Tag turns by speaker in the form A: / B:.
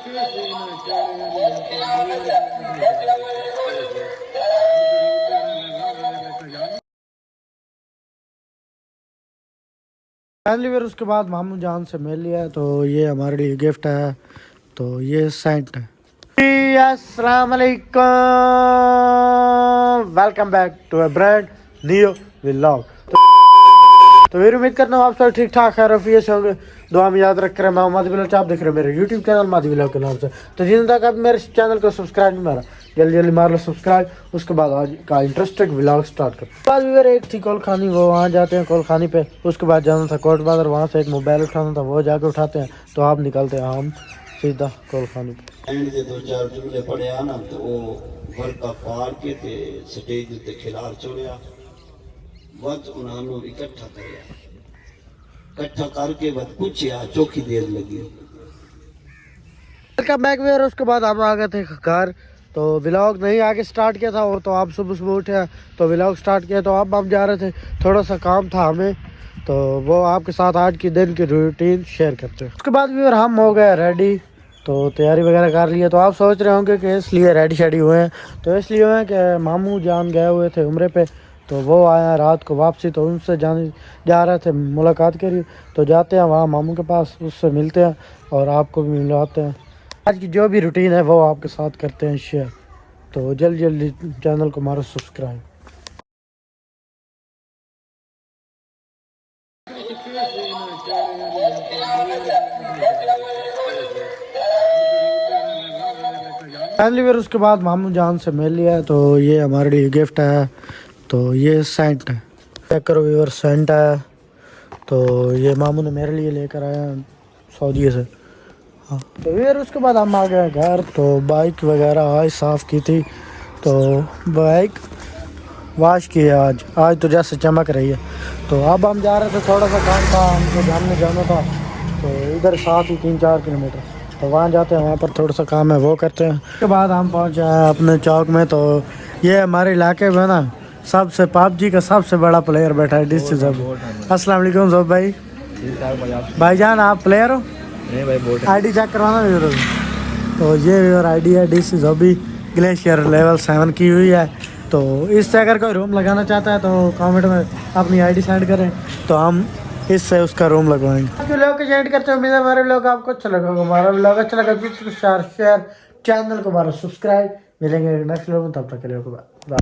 A: Finally फिर उसके बाद मामू जान से मिल लिया, तो ये हमारे लिए गिफ्ट है, तो ये सेंट है। अस्सलाम वालेकुम, welcome back to a brand new vlog. तो मेरी उम्मीद करता हूँ आप सब ठीक ठाक है, रफिया से होंगे, दुआ में याद रख कर। मैं मादी व्लॉग, आप देख रहे हैं मेरे यूट्यूब चैनल मादी व्लॉग के नाम से। तो जिन तक आप मेरे चैनल को सब्सक्राइब नहीं मारा, जल्दी जल्दी मार लो सब्सक्राइब। उसके बाद आज का इंटरेस्टिंग व्लॉग स्टार्ट कर। बाद मेरे एक थी कोल खानी, वो वहाँ जाते हैं कोल खानी पे। उसके बाद जाना था कोट बाजार, वहाँ से एक मोबाइल उठाना था, वो जाके उठाते हैं। तो आप निकलते हैं हम सीधा कोल खानी पे।
B: एंड दे दो चार जुमले पढ़े ना, तो वो घर का पार के ते स्टेज उत्ते खिलार चढ़िया, बस उन्होंने इकट्ठा करया, इकट्ठा करके बस पूछया, चौखी देर लगी।
A: वेलकम बैक वेयर। उसके बाद हम आ गए थे घर, तो व्लॉग नहीं आगे स्टार्ट किया था। और तो आप सुबह सुबह उठे तो व्लॉग स्टार्ट किया। तो अब हम जा रहे थे, थोड़ा सा काम था हमें, तो वो आपके साथ आज की दिन की रूटीन शेयर करते हैं। उसके बाद भी हम हो गए रेडी, तो तैयारी वगैरह कर ली है। तो आप सोच रहे होंगे कि इसलिए रेडी शेडी हुए हैं, तो इसलिए हुए हैं कि मामू जान गए हुए थे उम्रे पे, तो वो आया रात को वापसी, तो उनसे जाने जा रहे थे मुलाकात के लिए। तो जाते हैं वहाँ मामू के पास, उससे मिलते हैं और आपको भी मिलवाते हैं। आज की जो भी रूटीन है वो आपके साथ करते हैं शेयर। तो जल्दी जल्दी चैनल को मारो सब्सक्राइब। फाइनली फिर उसके बाद मामू जान से मिल लिया, तो ये हमारे लिए गिफ्ट है, तो ये सेंट है। चेक करो व्यूअर, सेंट है। तो ये मामू ने मेरे लिए लेकर आया सऊदी से। हाँ, तो फिर उसके बाद हम आ गए घर। तो बाइक वगैरह आज साफ़ की थी, तो बाइक वाश की है आज तो जैसे चमक रही है। तो अब हम जा रहे थे, थोड़ा सा काम था हमको जानने जाना था, तो इधर साथ ही 3-4 किलोमीटर, तो वहाँ जाते हैं, वहाँ पर थोड़ा सा काम है वो करते हैं। उसके बाद हम पहुँच जाए अपने चौक में। तो ये हमारे इलाके में ना सबसे PUBG का सबसे बड़ा प्लेयर बैठा है, डिस जब। अस्सलाम वालेकुम ज़ोब भाई। भाईजान आप प्लेयर हो?
C: नहीं भाई,
A: आईडी चेक करवाना जरूर। तो ये और आईडी है डिस जॉबी, ग्लेशियर लेवल 7 की हुई है। तो इससे अगर कोई रूम लगाना चाहता है तो कमेंट में अपनी आईडी सेंड करें, तो हम इससे उसका रूम लगवाएंगे। लोग को सेंड करते हैं, हमारे लोग आपको अच्छा लगा, हमारा ब्लॉग अच्छा लगा शेयर, चैनल को हमारा सब्सक्राइब। मिलेंगे नेक्स्ट लोग, तब तक के लिए बाय।